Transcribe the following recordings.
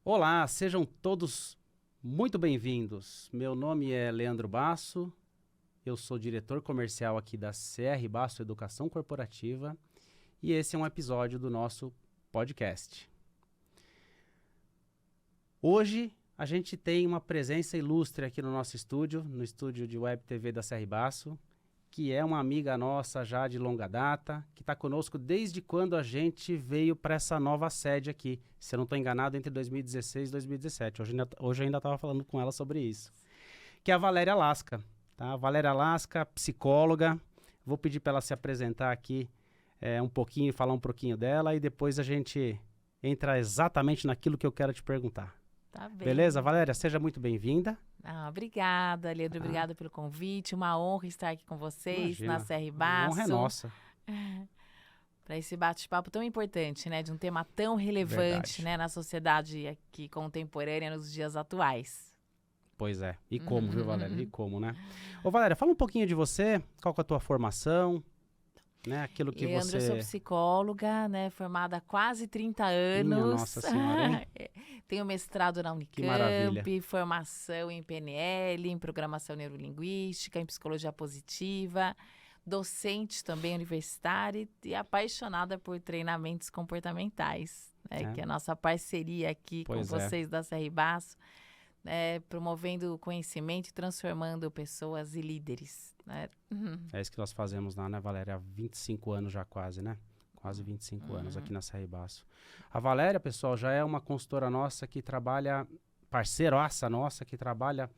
Olá, sejam todos muito bem-vindos. Meu nome é Leandro Basso, eu sou diretor comercial aqui da CR Basso Educação Corporativa e esse é um episódio do nosso podcast. Hoje a gente tem uma presença ilustre aqui no nosso estúdio, no estúdio de Web TV da CR Basso, que é uma amiga nossa já de longa data, que está conosco desde quando a gente veio para essa nova sede aqui. Se eu não estou enganado, entre 2016 e 2017. Hoje eu ainda estava falando com ela sobre isso. Que é a Valéria Lasca. Tá? Valéria Lasca, psicóloga. Vou pedir para ela se apresentar aqui um pouquinho, falar um pouquinho dela e depois a gente entra exatamente naquilo que eu quero te perguntar. Tá bem. Beleza, Valéria? Seja muito bem-vinda. Obrigada, Leandro. Obrigada pelo convite. Uma honra estar aqui com vocês Imagina, na CR Basso. A honra é nossa. Para esse bate-papo tão importante, né? De um tema tão relevante, né? Na sociedade aqui contemporânea, nos dias atuais. Pois é. E como, viu, Valéria? E como, né? Ô, Valéria, fala um pouquinho de você. Qual que é a tua formação? Né? Aquilo que Leandro, você... eu sou psicóloga, né? Formada há quase 30 anos. Minha Nossa Senhora, hein? Tenho mestrado na Que maravilha. Unicamp, formação em PNL, em programação neurolinguística, em psicologia positiva, docente também universitária e apaixonada por treinamentos comportamentais, né? Que é a nossa parceria aqui Pois com vocês da CR Basso, promovendo conhecimento e transformando pessoas e líderes, né? É isso que nós fazemos lá, né, Valéria? Há 25 anos já quase, né? Quase 25 anos aqui na CR Basso. A Valéria, pessoal, já é uma consultora nossa que trabalha, parceiraça nossa, que trabalha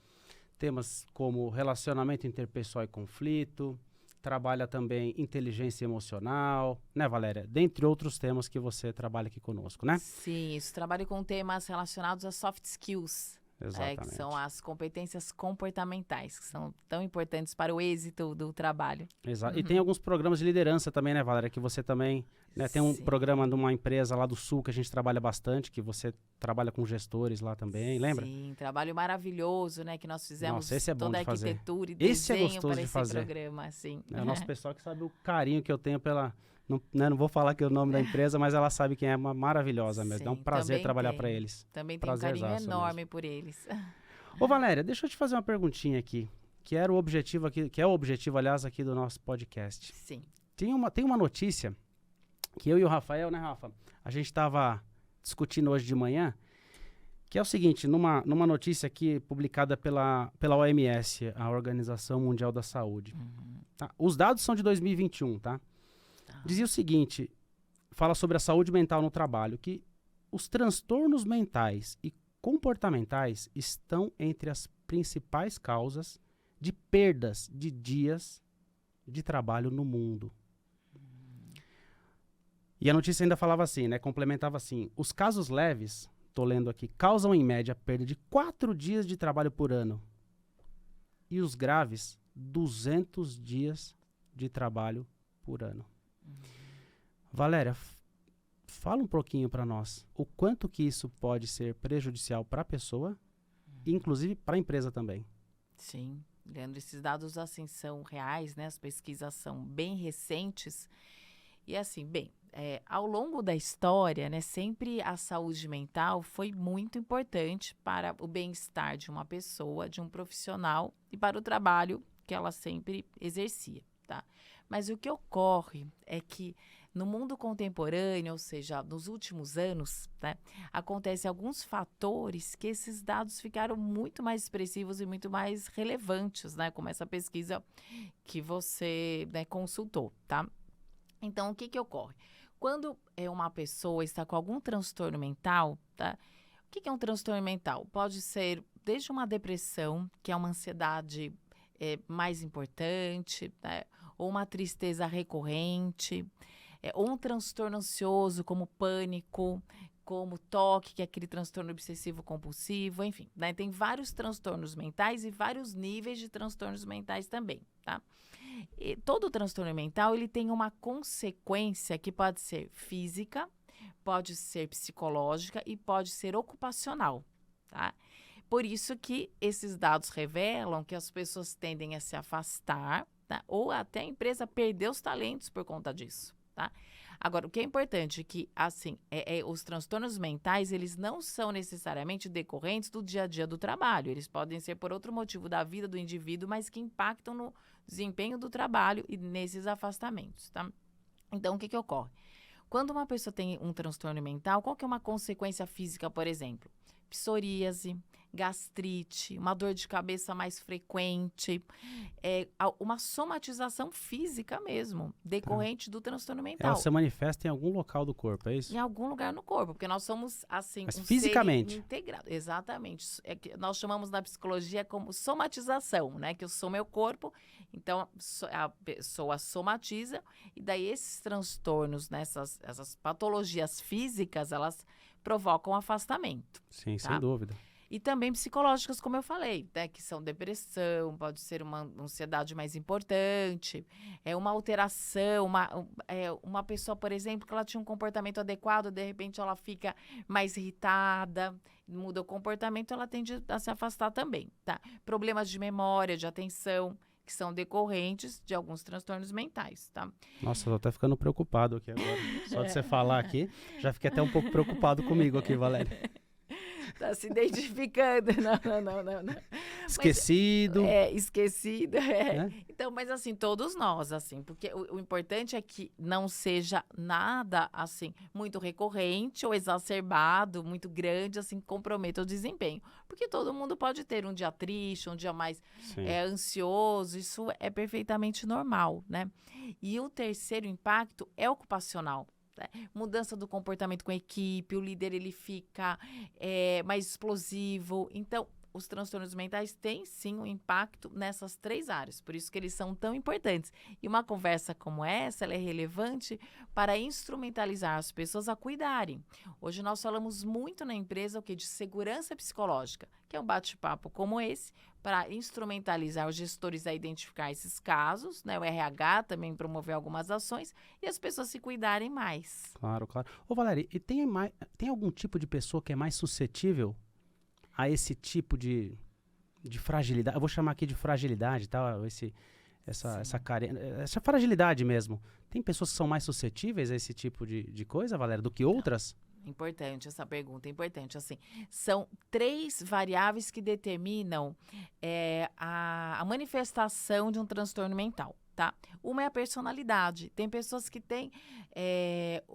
temas como relacionamento interpessoal e conflito, trabalha também inteligência emocional, né, Valéria? Dentre outros temas que você trabalha aqui conosco, né? Sim, isso. Trabalho com temas relacionados a soft skills. Exatamente. Que são as competências comportamentais, que são tão importantes para o êxito do trabalho. Exato. E tem alguns programas de liderança também, né, Valéria? Que você também... Né, tem um programa de uma empresa lá do Sul que a gente trabalha bastante, que você trabalha com gestores lá também, lembra? Sim, trabalho maravilhoso, né? Que nós fizemos. Nossa, esse é bom toda de a fazer. arquitetura e Esse é desenho gostoso para de esse fazer. programa, sim. O nosso pessoal que sabe o carinho que eu tenho pela... Não vou falar aqui o nome da empresa, mas ela sabe quem é, uma maravilhosa mesmo. Sim, é um prazer trabalhar para tenho. eles. Também tenho um carinho enorme mesmo. por eles. Ô, Valéria, deixa eu te fazer uma perguntinha aqui, que era o objetivo aqui, que é o objetivo, aliás, aqui do nosso podcast. Sim. Tem uma notícia que eu e o Rafael, né, Rafa? A gente estava discutindo hoje de manhã, que é o seguinte, numa notícia aqui publicada pela OMS, a Organização Mundial da Saúde. Tá? Os dados são de 2021, tá? Dizia o seguinte, fala sobre a saúde mental no trabalho, que os transtornos mentais e comportamentais estão entre as principais causas de perdas de dias de trabalho no mundo. E a notícia ainda falava assim, né? Complementava assim, os casos leves, tô lendo aqui, causam em média perda de 4 dias de trabalho por ano. E os graves, 200 dias de trabalho por ano. Valéria, fala um pouquinho para nós o quanto que isso pode ser prejudicial para a pessoa, inclusive para a empresa também. Sim, Leandro, esses dados assim são reais, né? As pesquisas são bem recentes. E assim, ao longo da história, né, sempre a saúde mental foi muito importante para o bem-estar de uma pessoa, de um profissional e para o trabalho que ela sempre exercia, tá? Mas o que ocorre é que no mundo contemporâneo, ou seja, nos últimos anos, né, acontecem alguns fatores que esses dados ficaram muito mais expressivos e muito mais relevantes, né, como essa pesquisa que você, né, consultou, tá? Então, o que ocorre? Quando uma pessoa está com algum transtorno mental, tá? O que é um transtorno mental? Pode ser desde uma depressão, que é uma ansiedade mais importante, né? Ou uma tristeza recorrente, ou um transtorno ansioso, como pânico, como TOC, que é aquele transtorno obsessivo compulsivo, enfim, né? Tem vários transtornos mentais e vários níveis de transtornos mentais também, tá? E todo transtorno mental, ele tem uma consequência que pode ser física, pode ser psicológica e pode ser ocupacional, tá? Por isso que esses dados revelam que as pessoas tendem a se afastar, tá? Ou até a empresa perder os talentos por conta disso, tá? Agora, o que é importante é que, assim, os transtornos mentais, eles não são necessariamente decorrentes do dia a dia do trabalho. Eles podem ser por outro motivo da vida do indivíduo, mas que impactam no desempenho do trabalho e nesses afastamentos, tá? Então, o que ocorre? Quando uma pessoa tem um transtorno mental, qual que é uma consequência física, por exemplo? Psoríase, gastrite, uma dor de cabeça mais frequente, uma somatização física mesmo, decorrente do transtorno mental. Ela se manifesta em algum local do corpo, é isso? Em algum lugar no corpo, porque nós somos, assim, Mas um fisicamente? ser integrado. Exatamente. É que nós chamamos na psicologia como somatização, né? Que eu sou meu corpo, então a pessoa somatiza, e daí esses transtornos, né? Essas patologias físicas, elas provocam afastamento. Sim, tá? sem dúvida. E também psicológicas, como eu falei, né? Que são depressão, pode ser uma ansiedade mais importante, uma alteração, uma pessoa, por exemplo, que ela tinha um comportamento adequado, de repente ela fica mais irritada, muda o comportamento, ela tende a se afastar também, tá? Problemas de memória, de atenção, que são decorrentes de alguns transtornos mentais, tá? Nossa, eu tô até ficando preocupado aqui agora. Só de você falar aqui, já fiquei até um pouco preocupado comigo aqui, Valéria. Tá se identificando. Não. Esquecido. Mas, esquecido. Então, mas assim, todos nós, assim, porque o importante é que não seja nada, assim, muito recorrente ou exacerbado, muito grande, assim, que comprometa o desempenho. Porque todo mundo pode ter um dia triste, um dia mais ansioso, isso é perfeitamente normal, né? E o terceiro impacto é ocupacional. Mudança do comportamento com a equipe, o líder ele fica mais explosivo. Então, os transtornos mentais têm sim um impacto nessas 3 áreas, por isso que eles são tão importantes. E uma conversa como essa, ela é relevante para instrumentalizar as pessoas a cuidarem. Hoje nós falamos muito na empresa de segurança psicológica, que é um bate-papo como esse, para instrumentalizar os gestores a identificar esses casos, né? O RH também promover algumas ações e as pessoas se cuidarem mais. Claro. Ô, Valéria, e tem algum tipo de pessoa que é mais suscetível a esse tipo de fragilidade? Eu vou chamar aqui de fragilidade, tá? Essa fragilidade mesmo. Tem pessoas que são mais suscetíveis a esse tipo de coisa, Valéria, do que outras? Importante essa pergunta, importante. Assim, são 3 variáveis que determinam a manifestação de um transtorno mental, tá? Uma é a personalidade. Tem pessoas que têm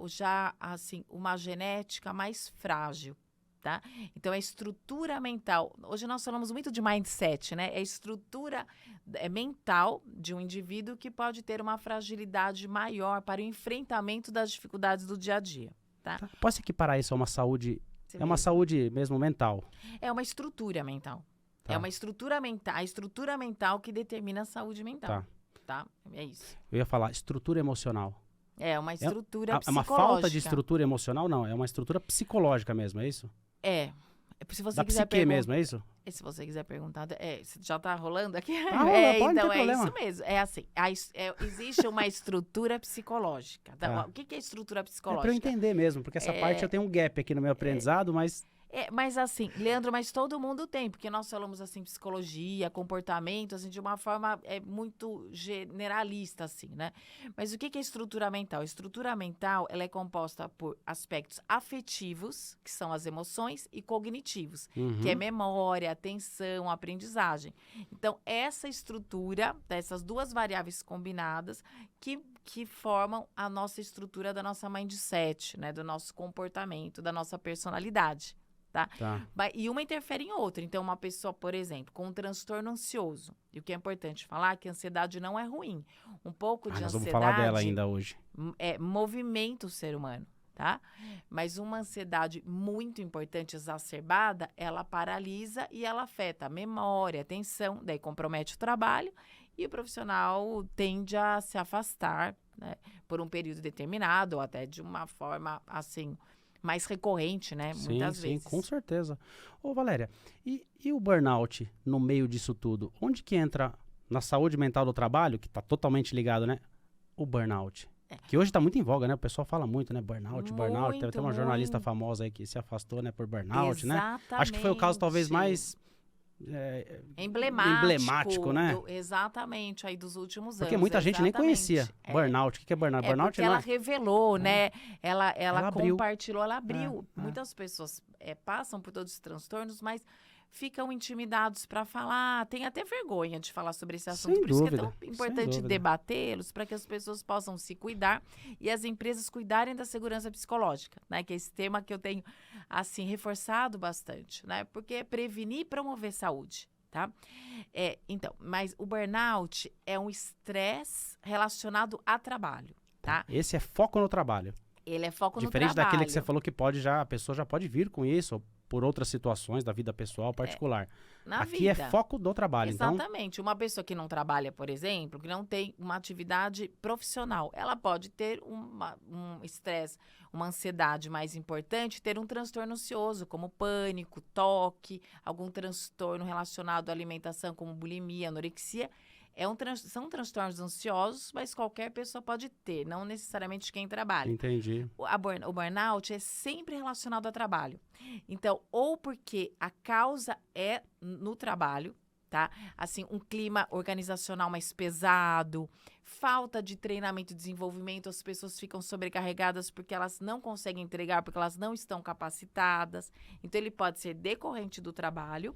já, assim, uma genética mais frágil, tá? Então, a estrutura mental. Hoje nós falamos muito de mindset, né? É a estrutura mental de um indivíduo que pode ter uma fragilidade maior para o enfrentamento das dificuldades do dia a dia. Tá? Posso equiparar isso a uma saúde? Uma saúde mesmo mental? É uma estrutura mental. Tá. É uma estrutura mental, a estrutura mental que determina a saúde mental. Tá? É isso. Eu ia falar estrutura emocional. É uma estrutura psicológica. É uma falta de estrutura emocional? Não, é uma estrutura psicológica mesmo, é isso? Se você da quiser psique mesmo, é isso? Se você quiser perguntar, já tá rolando aqui? Pode, então não tem problema. Isso mesmo. É assim, existe uma estrutura psicológica. Tá? O que é estrutura psicológica? Para eu entender mesmo, porque essa parte eu tenho um gap aqui no meu aprendizado, mas... Mas assim, Leandro, todo mundo tem, porque nós falamos assim, psicologia, comportamento, assim, de uma forma muito generalista, assim, né? Mas o que é estrutura mental? A estrutura mental, ela é composta por aspectos afetivos, que são as emoções, e cognitivos, que é memória, atenção, aprendizagem. Então, essa estrutura, dessas 2 variáveis combinadas, que formam a nossa estrutura da nossa mindset, né? Do nosso comportamento, da nossa personalidade. Tá? E uma interfere em outra. Então, uma pessoa, por exemplo, com um transtorno ansioso, e o que é importante falar é que a ansiedade não é ruim. Um pouco de nós ansiedade... vamos falar dela ainda hoje. Movimenta o ser humano, tá? Mas uma ansiedade muito importante, exacerbada, ela paralisa e ela afeta a memória, a atenção, daí compromete o trabalho e o profissional tende a se afastar, né, por um período determinado ou até de uma forma, assim... mais recorrente, né? Muitas vezes. Sim, com certeza. Ô, Valéria, e o burnout no meio disso tudo? Onde que entra na saúde mental do trabalho, que está totalmente ligado, né? O burnout. Que hoje está muito em voga, né? O pessoal fala muito, né? Burnout. Teve até uma jornalista famosa aí que se afastou, né? Por burnout, né? Acho que foi o caso talvez mais emblemático, né? Exatamente, aí dos últimos anos. Porque muita gente nem conhecia burnout. O que é burnout? Burnout porque ela revelou, né? Ela abriu. Compartilhou, ela abriu. Muitas pessoas passam por todos os transtornos, mas ficam intimidados para falar, tem até vergonha de falar sobre esse assunto. Por isso que é tão importante debatê-los, para que as pessoas possam se cuidar e as empresas cuidarem da segurança psicológica, né? Que é esse tema que eu tenho, assim, reforçado bastante, né? Porque é prevenir e promover saúde, tá? Então, mas o burnout é um estresse relacionado a trabalho, tá? Esse é foco no trabalho. Ele é foco no trabalho. Diferente daquele que você falou que a pessoa já pode vir com isso, ou por outras situações da vida pessoal particular. Aqui é foco do trabalho. Exatamente. Então... Uma pessoa que não trabalha, por exemplo, que não tem uma atividade profissional, ela pode ter um estresse, uma ansiedade mais importante, ter um transtorno ansioso, como pânico, toque, algum transtorno relacionado à alimentação, como bulimia, anorexia. São transtornos ansiosos, mas qualquer pessoa pode ter, não necessariamente quem trabalha. Entendi. O burnout é sempre relacionado ao trabalho. Então, ou porque a causa é no trabalho, tá? Assim, um clima organizacional mais pesado, falta de treinamento e desenvolvimento, as pessoas ficam sobrecarregadas porque elas não conseguem entregar, porque elas não estão capacitadas. Então, ele pode ser decorrente do trabalho,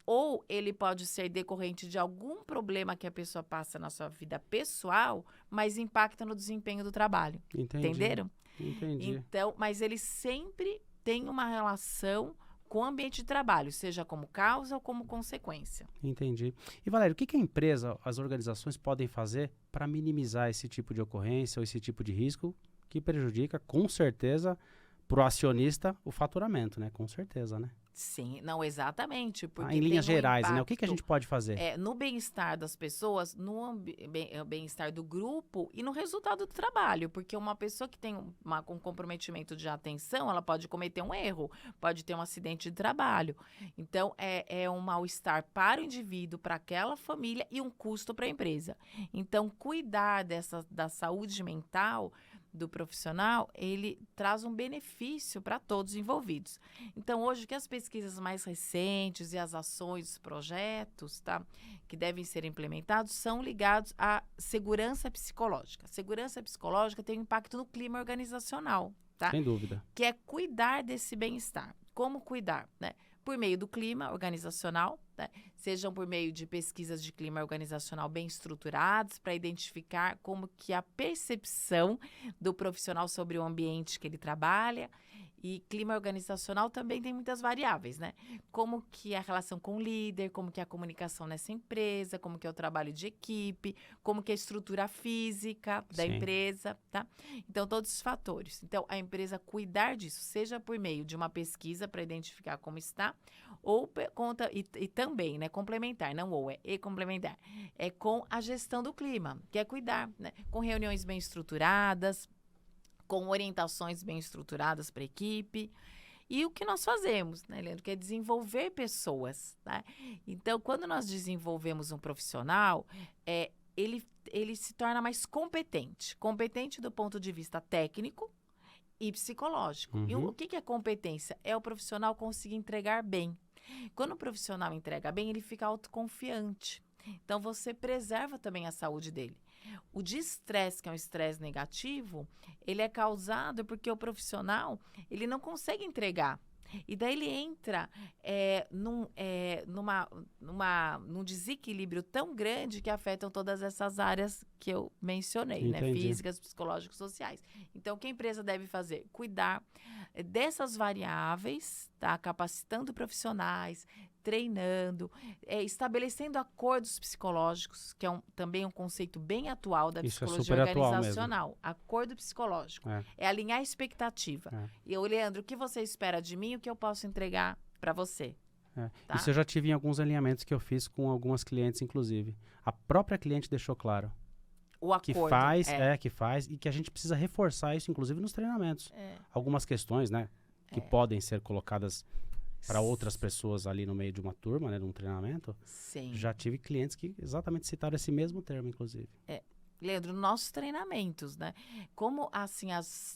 ou ele pode ser decorrente de algum problema que a pessoa passa na sua vida pessoal, mas impacta no desempenho do trabalho. Entendi. Entenderam? Entendi. Então, mas ele sempre tem uma relação com o ambiente de trabalho, seja como causa ou como consequência. Entendi. E, Valério, o que a empresa, as organizações podem fazer para minimizar esse tipo de ocorrência ou esse tipo de risco que prejudica, com certeza, para o acionista, o faturamento, né? Com certeza, né? Sim, não exatamente. Porque em linhas gerais, né? O que a gente pode fazer? No bem-estar das pessoas, no bem-estar do grupo e no resultado do trabalho. Porque uma pessoa que tem um comprometimento de atenção, ela pode cometer um erro, pode ter um acidente de trabalho. Então, é um mal-estar para o indivíduo, para aquela família e um custo para a empresa. Então, cuidar da saúde mental do profissional, ele traz um benefício para todos os envolvidos. Então, hoje, que as pesquisas mais recentes e as ações, os projetos, tá, que devem ser implementados, são ligados à segurança psicológica. Segurança psicológica tem um impacto no clima organizacional, tá? Sem dúvida. Que é cuidar desse bem-estar. Como cuidar, né? Por meio do clima organizacional, né? Sejam por meio de pesquisas de clima organizacional bem estruturadas para identificar como que a percepção do profissional sobre o ambiente que ele trabalha. E clima organizacional também tem muitas variáveis, né? Como que é a relação com o líder, como que é a comunicação nessa empresa, como que é o trabalho de equipe, como que é a estrutura física da empresa, tá? Então, todos os fatores. Então, a empresa cuidar disso, seja por meio de uma pesquisa para identificar como está, ou e também, né, complementar, não ou, é complementar, é com a gestão do clima, que é cuidar, né? Com reuniões bem estruturadas, com orientações bem estruturadas para a equipe. E o que nós fazemos, né, Leandro? Que é desenvolver pessoas, né? Então, quando nós desenvolvemos um profissional, ele se torna mais competente. Competente do ponto de vista técnico e psicológico. Uhum. E o que é competência? É o profissional conseguir entregar bem. Quando o profissional entrega bem, ele fica autoconfiante. Então, você preserva também a saúde dele. O de estresse, que é um estresse negativo, ele é causado porque o profissional, ele não consegue entregar. E daí ele entra num desequilíbrio tão grande que afetam todas essas áreas que eu mencionei, né? Físicas, psicológicas, sociais. Então, o que a empresa deve fazer? Cuidar dessas variáveis, tá? Capacitando profissionais, treinando, estabelecendo acordos psicológicos, que é também um conceito bem atual da psicologia organizacional. Acordo psicológico. É alinhar a expectativa. E, Leandro, o que você espera de mim e o que eu posso entregar para você? Tá? Isso eu já tive em alguns alinhamentos que eu fiz com algumas clientes, inclusive. A própria cliente deixou claro. O acordo. Que faz, e que a gente precisa reforçar isso, inclusive, nos treinamentos. Algumas questões, né, que podem ser colocadas para outras pessoas ali no meio de uma turma, né, de um treinamento. Sim. Já tive clientes que exatamente citaram esse mesmo termo, inclusive. Leandro, nossos treinamentos, né? Como, assim,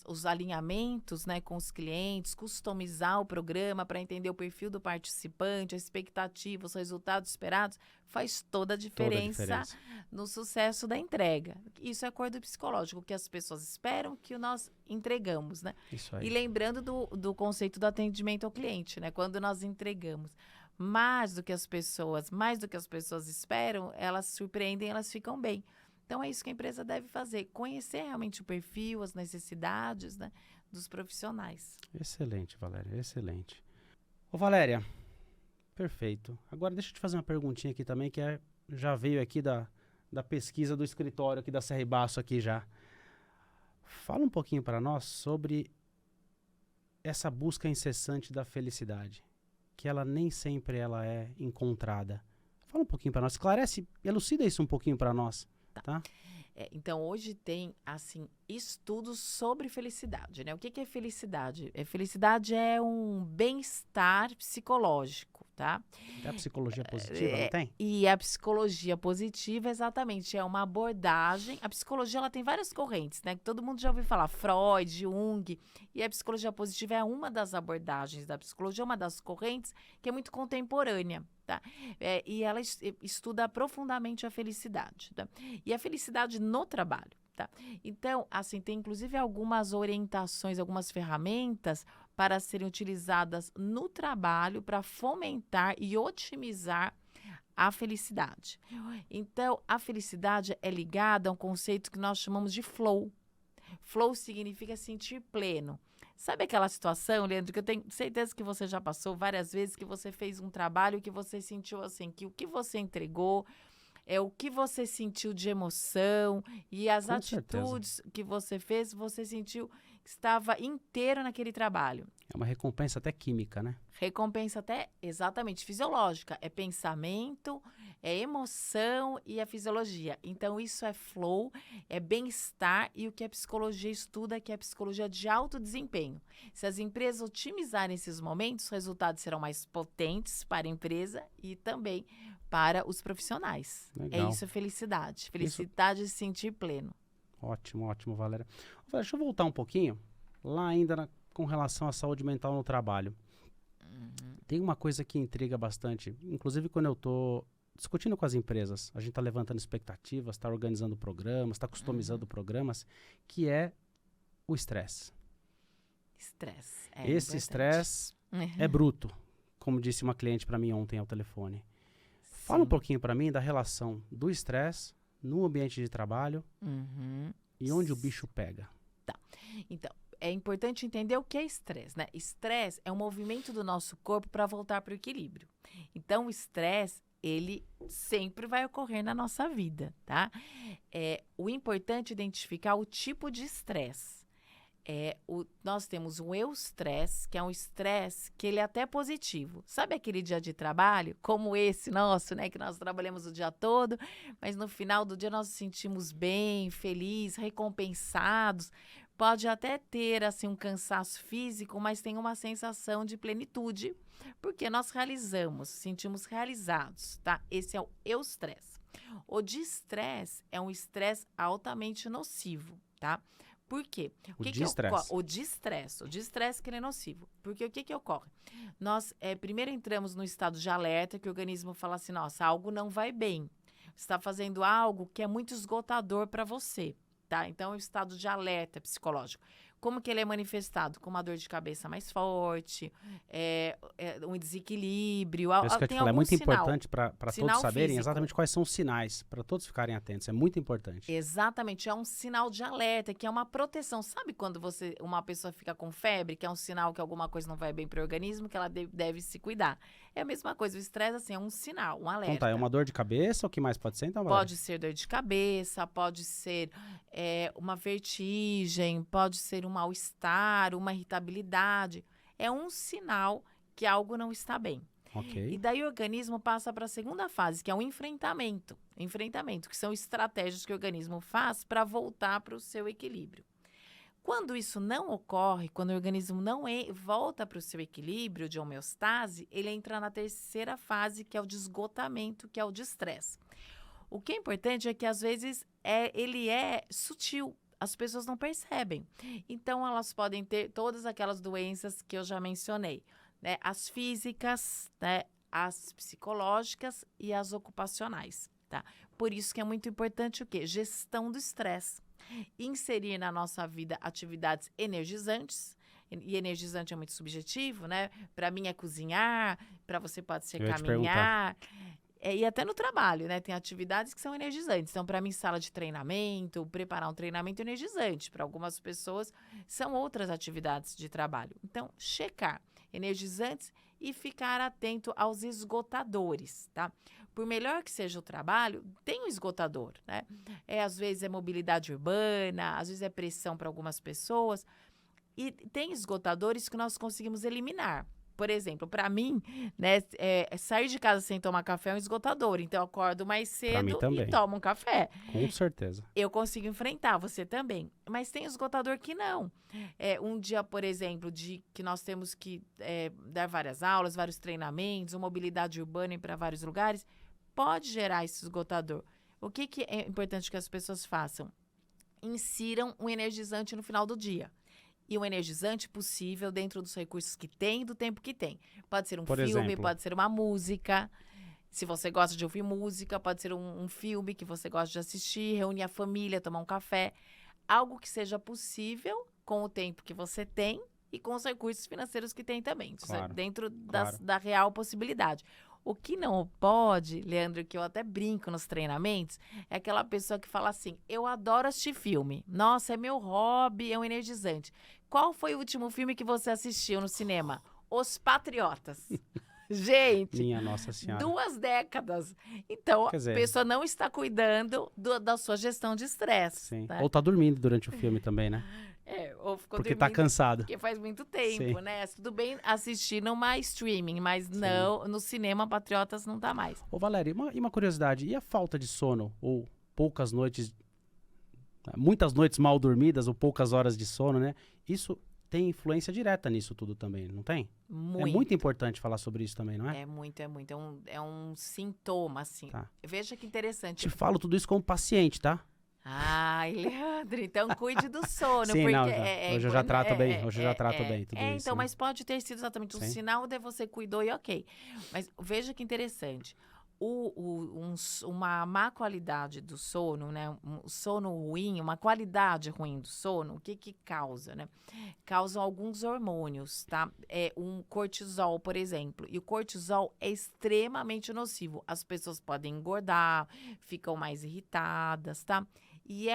os alinhamentos, né, com os clientes, customizar o programa para entender o perfil do participante, a expectativa, os resultados esperados, faz toda a diferença no sucesso da entrega. Isso é acordo psicológico, o que as pessoas esperam, que nós entregamos, né? Isso aí. E lembrando do conceito do atendimento ao cliente, né? Quando nós entregamos mais do que as pessoas esperam, elas se surpreendem, elas ficam bem. Então, é isso que a empresa deve fazer, conhecer realmente o perfil, as necessidades, né, dos profissionais. Excelente, Valéria, excelente. Ô, Valéria, perfeito. Agora, deixa eu te fazer uma perguntinha aqui também, que já veio aqui da pesquisa do escritório aqui da CR Basso aqui já. Fala um pouquinho para nós sobre essa busca incessante da felicidade, que ela nem sempre ela é encontrada. Fala um pouquinho para nós, esclarece, elucida isso um pouquinho para nós. Tá? Então, hoje tem, assim, estudos sobre felicidade, né? O que é felicidade? Felicidade é um bem-estar psicológico, tá? Até a psicologia positiva, não tem? E a psicologia positiva, exatamente, é uma abordagem. A psicologia, ela tem várias correntes, né? Que todo mundo já ouviu falar, Freud, Jung. E a psicologia positiva é uma das abordagens da psicologia, uma das correntes que é muito contemporânea. Tá? E ela estuda profundamente a felicidade, tá? E a felicidade no trabalho, tá? Então, assim, tem inclusive algumas orientações, algumas ferramentas para serem utilizadas no trabalho para fomentar e otimizar a felicidade. Então, a felicidade é ligada a um conceito que nós chamamos de flow. Flow significa sentir pleno. Sabe aquela situação, Leandro, que eu tenho certeza que você já passou várias vezes, que você fez um trabalho que você sentiu assim, que o que você entregou é o que você sentiu de emoção e as atitudes que você fez, você sentiu que estava inteiro naquele trabalho. É uma recompensa até química, né? Recompensa até exatamente fisiológica. É pensamento, é emoção e a fisiologia. Então, isso é flow, é bem-estar e o que a psicologia estuda é que é a psicologia de alto desempenho. Se as empresas otimizarem esses momentos, os resultados serão mais potentes para a empresa e também para os profissionais. Legal. É isso, a felicidade. Felicidade de se sentir pleno. Ótimo, ótimo, Valéria. Deixa eu voltar um pouquinho, lá ainda com relação à saúde mental no trabalho. Tem uma coisa que intriga bastante, inclusive quando eu estou discutindo com as empresas, a gente está levantando expectativas, está organizando programas, está customizando programas, que é o estresse. Estresse. Esse estresse é bruto, como disse uma cliente para mim ontem ao telefone. Fala um pouquinho para mim da relação do estresse no ambiente de trabalho e onde o bicho pega. Tá. Então, é importante entender o que é estresse, né? Estresse é um movimento do nosso corpo para voltar para o equilíbrio. Então, o estresse, ele sempre vai ocorrer na nossa vida, tá? O importante é identificar o tipo de estresse. Nós temos um eustresse, que é um estresse que ele é até positivo. Sabe aquele dia de trabalho, como esse nosso, né? Que nós trabalhamos o dia todo, mas no final do dia nós nos sentimos bem, felizes, recompensados. Pode até ter, assim, um cansaço físico, mas tem uma sensação de plenitude, porque nós sentimos realizados, tá? Esse é o eustresse. O distresse é um estresse altamente nocivo, tá? Por quê? O distresse que ele é nocivo. Porque o que ocorre? Nós, primeiro entramos no estado de alerta, que o organismo fala assim, nossa, algo não vai bem. Você está fazendo algo que é muito esgotador para você, tá? Então, é um estado de alerta psicológico. Como que ele é manifestado? Com uma dor de cabeça mais forte, um desequilíbrio. Isso que eu te falei, é muito importante para todos saberem exatamente quais são os sinais, para todos ficarem atentos. É muito importante. Exatamente, é um sinal de alerta, que é uma proteção. Sabe quando uma pessoa fica com febre, que é um sinal que alguma coisa não vai bem para o organismo, que ela deve se cuidar? É a mesma coisa, o estresse assim, é um sinal, um alerta. Então tá, é uma dor de cabeça, o que mais pode ser? Então, pode ser dor de cabeça, pode ser uma vertigem, pode ser um mal-estar, uma irritabilidade. É um sinal que algo não está bem. Okay. E daí o organismo passa para a segunda fase, que é o enfrentamento. Enfrentamento, que são estratégias que o organismo faz para voltar para o seu equilíbrio. Quando isso não ocorre, quando o organismo não volta para o seu equilíbrio de homeostase, ele entra na terceira fase, que é o de esgotamento, que é o de estresse. O que é importante é que, às vezes, ele é sutil. As pessoas não percebem. Então, elas podem ter todas aquelas doenças que eu já mencionei, né? As físicas, né? As psicológicas e as ocupacionais, tá? Por isso que é muito importante o quê? Gestão do estresse. Inserir na nossa vida atividades energizantes. E energizante é muito subjetivo, né? Para mim é cozinhar, para você pode ser caminhar. E até no trabalho, né? Tem atividades que são energizantes. Então, para mim, sala de treinamento, preparar um treinamento energizante. Para algumas pessoas, são outras atividades de trabalho. Então, checar energizantes e ficar atento aos esgotadores, tá? Por melhor que seja o trabalho, tem um esgotador, né? Às vezes é mobilidade urbana, às vezes é pressão para algumas pessoas. E tem esgotadores que nós conseguimos eliminar. Por exemplo, para mim, né, sair de casa sem tomar café é um esgotador. Então, eu acordo mais cedo e tomo um café. Com certeza. Eu consigo enfrentar, você também. Mas tem esgotador que não. Um dia, por exemplo, que nós temos que dar várias aulas, vários treinamentos, uma mobilidade urbana para vários lugares, pode gerar esse esgotador. O que é importante que as pessoas façam? Insiram um energizante no final do dia. E um energizante possível dentro dos recursos que tem e do tempo que tem. Pode ser um filme, pode ser uma música. Se você gosta de ouvir música, pode ser um filme que você gosta de assistir, reunir a família, tomar um café. Algo que seja possível com o tempo que você tem e com os recursos financeiros que tem também. Claro, dentro da real possibilidade. O que não pode, Leandro, que eu até brinco nos treinamentos, é aquela pessoa que fala assim, eu adoro assistir filme. Nossa, é meu hobby, é um energizante. Qual foi o último filme que você assistiu no cinema? Os Patriotas. Gente, minha Nossa Senhora. 2 décadas. Então, a pessoa não está cuidando da sua gestão de estresse. Né? Ou está dormindo durante o filme também, né? Ou ficou porque tá cansado. Porque faz muito tempo, né? Tudo bem assistir numa streaming, mas não, no cinema Patriotas não tá mais. Ô Valéria, e uma curiosidade, e a falta de sono, ou poucas noites, muitas noites mal dormidas, ou poucas horas de sono, né? Isso tem influência direta nisso tudo também, não tem? Muito. É muito importante falar sobre isso também, não é? É muito. É um sintoma, assim. Tá. Veja que interessante. Te falo tudo isso como paciente, tá? Ai, Leandro, então cuide do sono. Sim, porque não, hoje eu já trato bem, hoje eu já trato bem tudo isso. Então, mas pode ter sido exatamente um sinal de você cuidou e ok. Mas veja que interessante. Uma má qualidade do sono, né? Um sono ruim, uma qualidade ruim do sono, o que causa, né? Causam alguns hormônios, tá? Um cortisol, por exemplo. E o cortisol é extremamente nocivo. As pessoas podem engordar, ficam mais irritadas, tá? E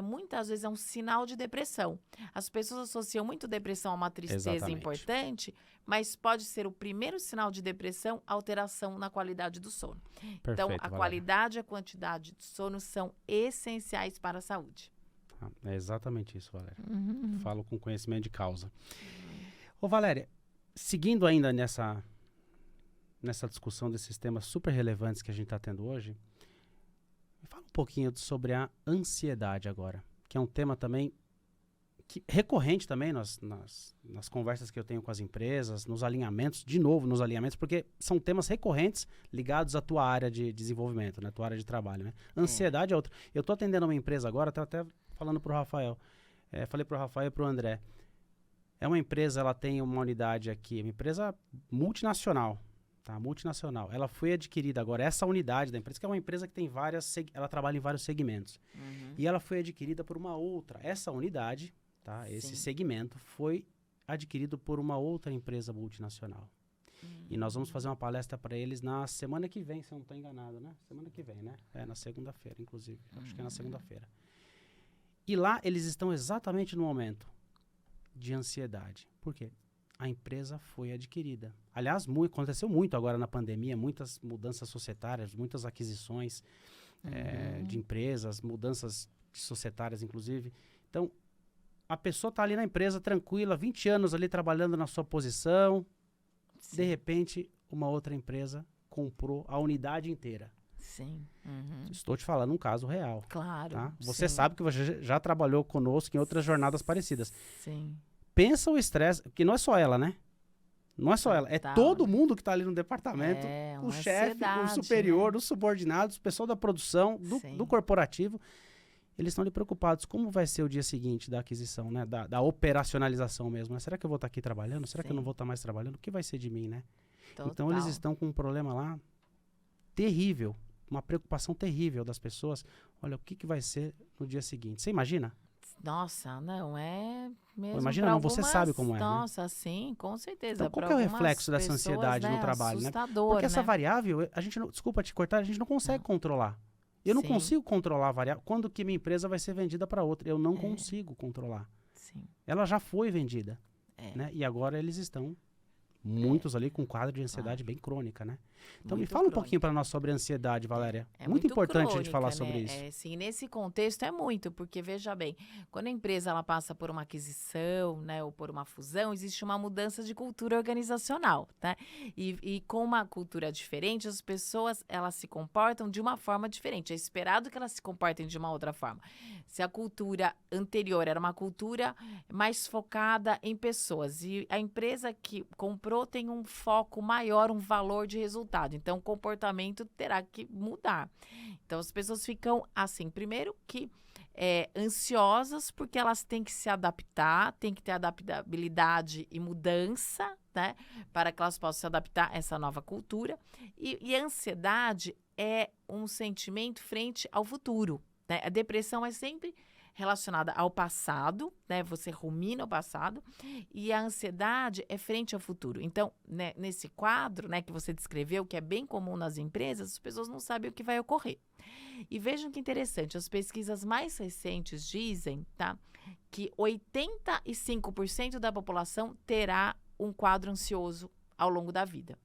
muitas vezes é um sinal de depressão. As pessoas associam muito depressão a uma tristeza importante, mas pode ser o primeiro sinal de depressão, alteração na qualidade do sono. Perfeito, então, a Valéria. qualidade e a quantidade de sono são essenciais para a saúde. É exatamente isso, Valéria. Falo com conhecimento de causa. Ô, Valéria, seguindo ainda nessa discussão desses temas super relevantes que a gente está tendo hoje, fala um pouquinho sobre a ansiedade agora, que é um tema também recorrente também nas conversas que eu tenho com as empresas, nos alinhamentos, porque são temas recorrentes ligados à tua área de desenvolvimento, né, tua área de trabalho, né? Ansiedade é outra. Eu estou atendendo uma empresa agora, tô até falando para o Rafael, falei para o Rafael e para o André, é uma empresa, ela tem uma unidade aqui, uma empresa multinacional, tá? Multinacional. Ela foi adquirida agora, essa unidade da empresa, que é uma empresa que tem ela trabalha em vários segmentos. E ela foi adquirida por uma outra. Essa unidade, tá? Esse segmento foi adquirido por uma outra empresa multinacional. E nós vamos fazer uma palestra para eles na semana que vem, se eu não estou enganado, né? Semana que vem, né? Na segunda-feira, inclusive. Acho que é na segunda-feira. E lá eles estão exatamente no momento de ansiedade. Por quê? A empresa foi adquirida. Aliás, aconteceu muito agora na pandemia, muitas mudanças societárias, muitas aquisições de empresas, mudanças societárias, inclusive. Então, a pessoa está ali na empresa tranquila, 20 anos ali trabalhando na sua posição. Sim. De repente, uma outra empresa comprou a unidade inteira. Sim. Estou te falando um caso real. Claro. Tá? Você sabe que você já trabalhou conosco em outras jornadas parecidas. Sim. Pensa o estresse, que não é só ela, né? Não é só ela, é Total, todo né? mundo que está ali no departamento, É, o uma chefe, o ansiedade, superior, né? os subordinados, o pessoal da produção, Sim. do corporativo. Eles estão ali preocupados. Como vai ser o dia seguinte da aquisição, né? Da operacionalização mesmo, né? Será que eu vou estar aqui trabalhando? Será que eu não Sim. vou estar mais trabalhando? O que vai ser de mim, né? Total. Então, eles estão com um problema lá terrível. Uma preocupação terrível das pessoas. Olha, o que vai ser no dia seguinte? Você imagina? Nossa, não, é mesmo Imagina pra não, você sabe algumas, como é, né? nossa, sim, com certeza. Então, qual Pra que é o algumas reflexo dessa pessoas, ansiedade no né, trabalho, né? assustador, Porque essa né? variável, a gente não, desculpa te cortar, a gente não consegue Não. controlar. Eu não Sim, consigo controlar a variável. Quando que minha empresa vai ser vendida para outra? Eu não É. consigo controlar. sim, Ela já foi vendida, é, né? E agora eles estão, muitos ali, com um quadro de ansiedade bem crônica, né? Então, me muito fala um pouquinho crônica. para nós sobre ansiedade, Valéria. É Muito muito importante a gente crônica, falar né? sobre isso. É, sim, nesse contexto é muito, porque veja bem, quando a empresa ela passa por uma aquisição, né, ou por uma fusão, existe uma mudança de cultura organizacional, né? E com uma cultura diferente, as pessoas elas se comportam de uma forma diferente. É esperado que elas se comportem de uma outra forma. Se a cultura anterior era uma cultura mais focada em pessoas e a empresa que comprou tem um foco maior, um valor de resultado. Então, o comportamento terá que mudar. Então, as pessoas ficam assim, primeiro que ansiosas porque elas têm que se adaptar, têm que ter adaptabilidade e mudança, né? Para que elas possam se adaptar a essa nova cultura. E a ansiedade é um sentimento frente ao futuro, né? A depressão é sempre relacionada ao passado, né? Você rumina o passado, e a ansiedade é frente ao futuro. Então, né, nesse quadro, né, que você descreveu, que é bem comum nas empresas, as pessoas não sabem o que vai ocorrer. E vejam que interessante, as pesquisas mais recentes dizem, tá, que 85% da população terá um quadro ansioso ao longo da vida.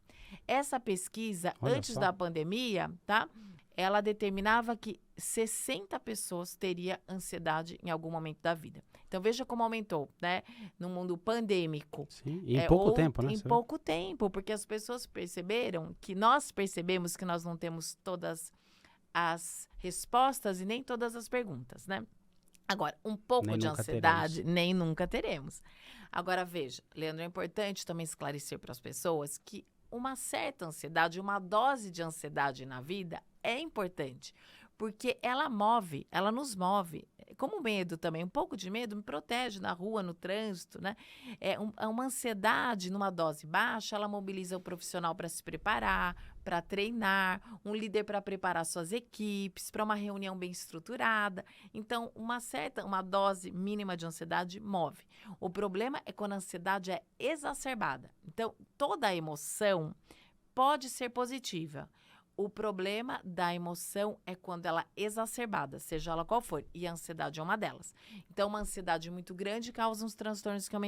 Essa pesquisa, Olha antes só. da pandemia, tá? Ela determinava que 60 pessoas teriam ansiedade em algum momento da vida. Então, veja como aumentou, né? No mundo pandêmico. Sim, e em pouco Ou tempo, né? em Você vê? pouco tempo, porque as pessoas perceberam que nós percebemos que nós não temos todas as respostas e nem todas as perguntas, né? Agora, um pouco Nem de nunca ansiedade, nem nunca teremos. Agora, veja, Leandro, é importante também esclarecer para as pessoas que uma certa ansiedade, uma dose de ansiedade na vida é importante, porque ela move, ela nos move. Como o medo também, um pouco de medo me protege na rua, no trânsito, né? Uma ansiedade numa dose baixa, ela mobiliza o profissional para se preparar, para treinar, um líder para preparar suas equipes, para uma reunião bem estruturada. Então, uma dose mínima de ansiedade move. O problema é quando a ansiedade é exacerbada. Então, toda a emoção pode ser positiva. O problema da emoção é quando ela é exacerbada, seja ela qual for, e a ansiedade é uma delas. Então, uma ansiedade muito grande causa uns transtornos que eu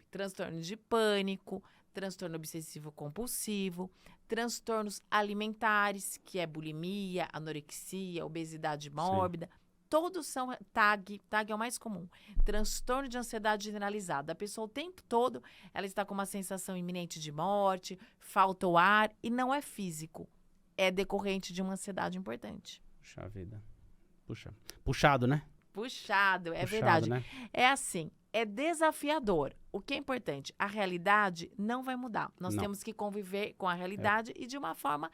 transtorno de pânico, transtorno obsessivo compulsivo, transtornos alimentares, que é bulimia, anorexia, obesidade mórbida. Todos são TAG é o mais comum. Transtorno de ansiedade generalizada. A pessoa o tempo todo, ela está com uma sensação iminente de morte, falta o ar, e não é físico. É decorrente de uma ansiedade importante. Puxa vida. Puxa. Puxado, né? Puxado, é Puxado, verdade. né? É assim, é desafiador. O que é importante? A realidade não vai mudar. Nós Não. temos que conviver com a realidade e de uma forma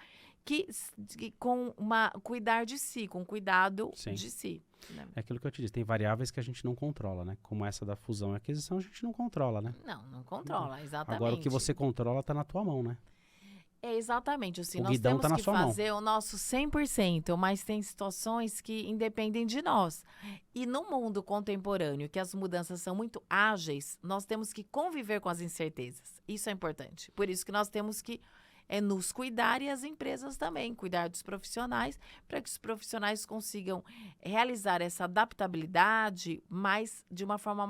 cuidar de si, com cuidado Sim. de si. Né? É aquilo que eu te disse, tem variáveis que a gente não controla, né? Como essa da fusão e aquisição, a gente não controla, né? Não controla, exatamente. Agora, o que você controla tá na tua mão, né? É exatamente, assim, O nós guidão temos tá na que sua mão. fazer o nosso 100%, mas tem situações que independem de nós. E no mundo contemporâneo, que as mudanças são muito ágeis, nós temos que conviver com as incertezas. Isso é importante. Por isso que nós temos que nos cuidar, e as empresas também, cuidar dos profissionais, para que os profissionais consigam realizar essa adaptabilidade de uma forma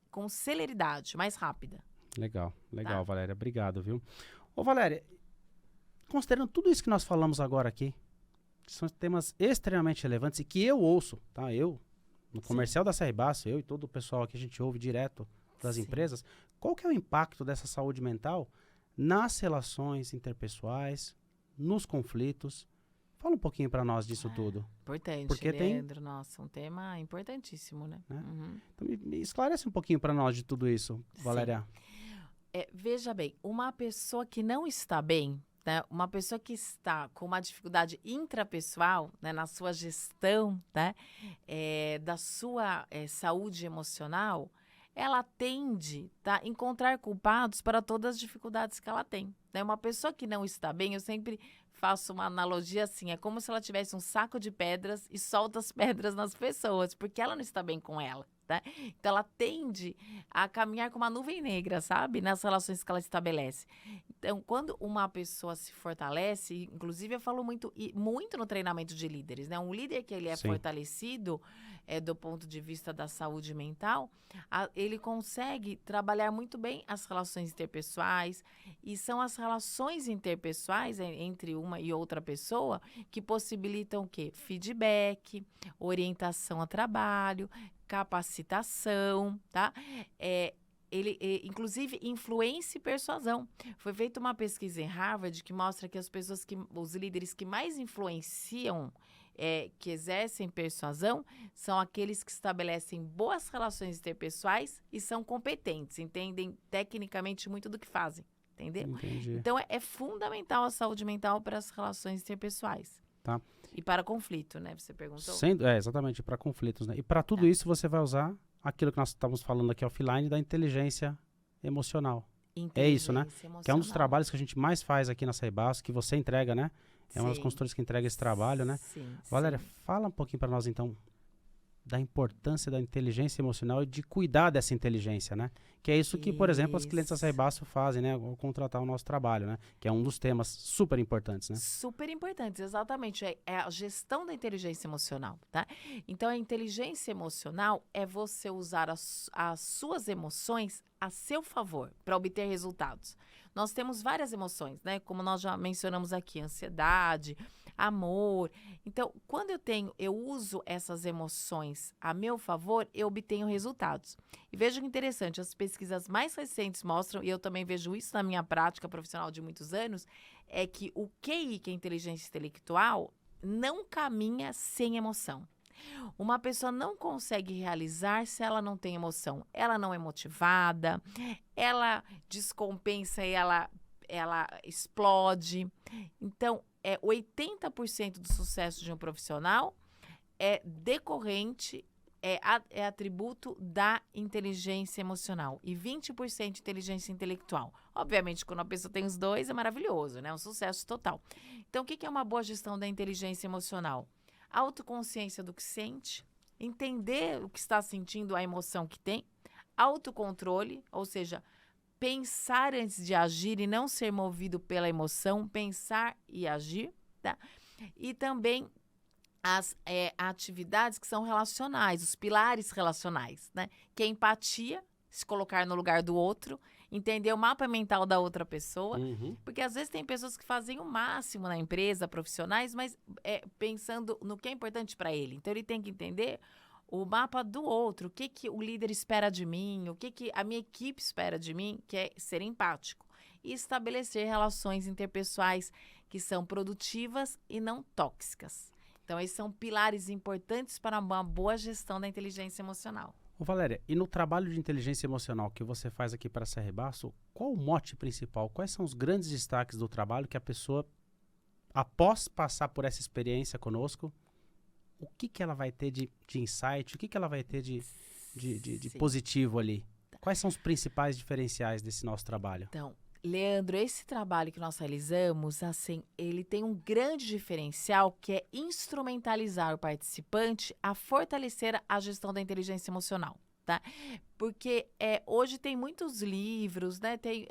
com celeridade, mais rápida. Legal, Tá. Valéria. Obrigado, viu? Ô, Valéria, considerando tudo isso que nós falamos agora aqui, que são temas extremamente relevantes e que eu ouço, tá? Eu, no comercial da CR Basso, eu e todo o pessoal aqui, a gente ouve direto das Sim. empresas, qual que é o impacto dessa saúde mental nas relações interpessoais, nos conflitos? Fala um pouquinho para nós disso tudo. Importante, Porque Leandro. Nossa, um tema importantíssimo, né? Né? Uhum. Então, me esclarece um pouquinho para nós de tudo isso, Valéria. Veja bem, uma pessoa que não está bem, né, uma pessoa que está com uma dificuldade intrapessoal, né, na sua gestão, né, da sua saúde emocional, ela tende, tá, a encontrar culpados para todas as dificuldades que ela tem. Né? Uma pessoa que não está bem, eu sempre faço uma analogia assim, é como se ela tivesse um saco de pedras e solta as pedras nas pessoas, porque ela não está bem com ela. Né? Então, ela tende a caminhar com uma nuvem negra, sabe? Nas relações que ela estabelece. Então, quando uma pessoa se fortalece, inclusive eu falo muito no treinamento de líderes, né? Um líder que ele é Sim. fortalecido do ponto de vista da saúde mental, ele consegue trabalhar muito bem as relações interpessoais, e são as relações interpessoais entre uma e outra pessoa que possibilitam o quê? Feedback, orientação a trabalho, capacitação, tá? Inclusive, influência e persuasão. Foi feita uma pesquisa em Harvard que mostra que os líderes que mais influenciam, que exercem persuasão, são aqueles que estabelecem boas relações interpessoais e são competentes, entendem tecnicamente muito do que fazem, entendeu? Entendi. Então, é fundamental a saúde mental para as relações interpessoais. Tá. E para conflito, né? Você perguntou? Exatamente, para conflitos, né? E para tudo isso você vai usar aquilo que nós estamos falando aqui offline da inteligência emocional. É isso, né? Que é um dos trabalhos que a gente mais faz aqui na Saibasso, que você entrega, né? É uma das consultoras que entrega esse trabalho, né? Sim. Valéria, fala um pouquinho para nós, então, da importância da inteligência emocional e de cuidar dessa inteligência, né? Que é isso que, por exemplo, os clientes da Saibasso fazem, né? Ao contratar o nosso trabalho, né? Que é um dos temas super importantes, né? Super importantes, exatamente. É a gestão da inteligência emocional, tá? Então, a inteligência emocional é você usar as suas emoções a seu favor para obter resultados. Nós temos várias emoções, né? Como nós já mencionamos aqui, ansiedade, amor. Então, quando eu uso essas emoções a meu favor, eu obtenho resultados. E veja que interessante, as pesquisas mais recentes mostram, e eu também vejo isso na minha prática profissional de muitos anos, é que o QI, que é a inteligência intelectual, não caminha sem emoção. Uma pessoa não consegue realizar se ela não tem emoção. Ela não é motivada, ela descompensa e ela explode. Então, 80% do sucesso de um profissional é decorrente, é atributo da inteligência emocional e 20% de inteligência intelectual. Obviamente, quando a pessoa tem os dois, é maravilhoso, né? Um sucesso total. Então, o que é uma boa gestão da inteligência emocional? Autoconsciência do que sente, entender o que está sentindo, a emoção que tem, autocontrole, ou seja, pensar antes de agir e não ser movido pela emoção, pensar e agir, tá? E também as atividades que são relacionais, os pilares relacionais, né? Que é empatia, se colocar no lugar do outro, entender o mapa mental da outra pessoa, porque às vezes tem pessoas que fazem o máximo na empresa, profissionais, mas pensando no que é importante para ele. Então, ele tem que entender o mapa do outro, o que o líder espera de mim, o que a minha equipe espera de mim, que é ser empático. E estabelecer relações interpessoais que são produtivas e não tóxicas. Então, esses são pilares importantes para uma boa gestão da inteligência emocional. Ô Valéria, e no trabalho de inteligência emocional que você faz aqui para a Saibasso, qual o mote principal? Quais são os grandes destaques do trabalho que a pessoa, após passar por essa experiência conosco, o que ela vai ter de insight, o que ela vai ter de positivo ali? Quais são os principais diferenciais desse nosso trabalho? Então, Leandro, esse trabalho que nós realizamos, assim, ele tem um grande diferencial que é instrumentalizar o participante a fortalecer a gestão da inteligência emocional, tá? Porque hoje tem muitos livros, né? Tem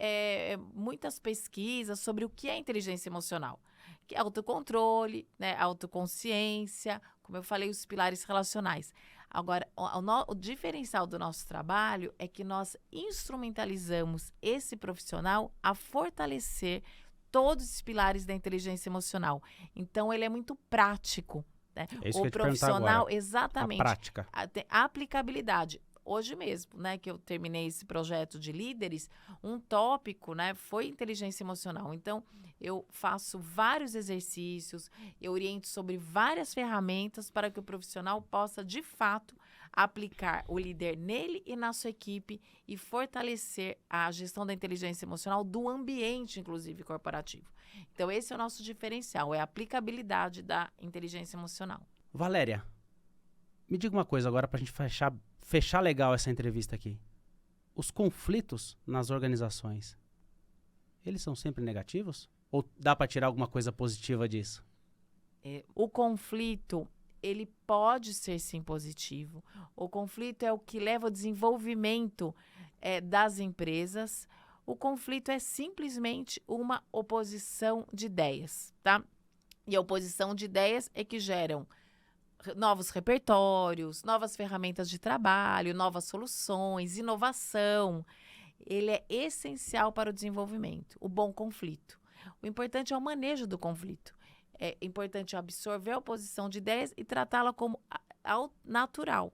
muitas pesquisas sobre o que é inteligência emocional. Que é autocontrole, né? Autoconsciência, como eu falei, os pilares relacionais. Agora, o diferencial do nosso trabalho é que nós instrumentalizamos esse profissional a fortalecer todos os pilares da inteligência emocional. Então, ele é muito prático, né? É isso que eu ia te profissional, perguntar agora. exatamente. A prática. A aplicabilidade. Hoje mesmo, né, que eu terminei esse projeto de líderes, um tópico, né, foi inteligência emocional. Então, eu faço vários exercícios, eu oriento sobre várias ferramentas para que o profissional possa, de fato, aplicar o líder nele e na sua equipe e fortalecer a gestão da inteligência emocional do ambiente, inclusive, corporativo. Então, esse é o nosso diferencial, é a aplicabilidade da inteligência emocional. Valéria, me diga uma coisa agora para a gente fechar legal essa entrevista aqui. Os conflitos nas organizações, eles são sempre negativos? Ou dá para tirar alguma coisa positiva disso? O conflito, ele pode ser sim positivo. O conflito é o que leva ao desenvolvimento das empresas. O conflito é simplesmente uma oposição de ideias, tá? E a oposição de ideias é que geram novos repertórios, novas ferramentas de trabalho, novas soluções, inovação. Ele é essencial para o desenvolvimento, o bom conflito. O importante é o manejo do conflito. É importante absorver a oposição de ideias e tratá-la como natural.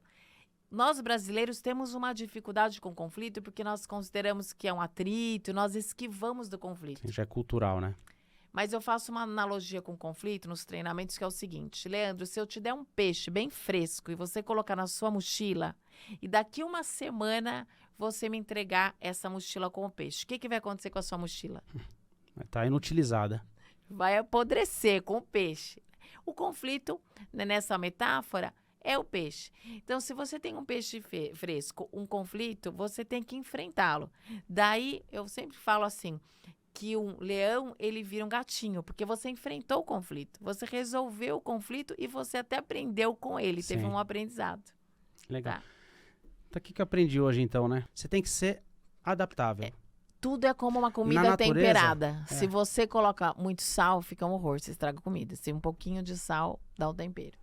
Nós, brasileiros, temos uma dificuldade com o conflito porque nós consideramos que é um atrito, nós esquivamos do conflito. Já é cultural, né? Mas eu faço uma analogia com o conflito nos treinamentos, que é o seguinte: Leandro, se eu te der um peixe bem fresco e você colocar na sua mochila, e daqui uma semana você me entregar essa mochila com o peixe, o que vai acontecer com a sua mochila? Vai estar inutilizada. Vai apodrecer com o peixe. O conflito, nessa metáfora, é o peixe. Então, se você tem um peixe fresco, um conflito, você tem que enfrentá-lo. Daí, eu sempre falo assim, que um leão, ele vira um gatinho, porque você enfrentou o conflito, você resolveu o conflito e você até aprendeu com ele, Sim. teve um aprendizado. Legal. Tá? Então, o que eu aprendi hoje, então, né? Você tem que ser adaptável. Tudo é como uma comida natureza, temperada. Se você coloca muito sal, fica um horror, você estraga a comida. Se um pouquinho de sal, dá o tempero.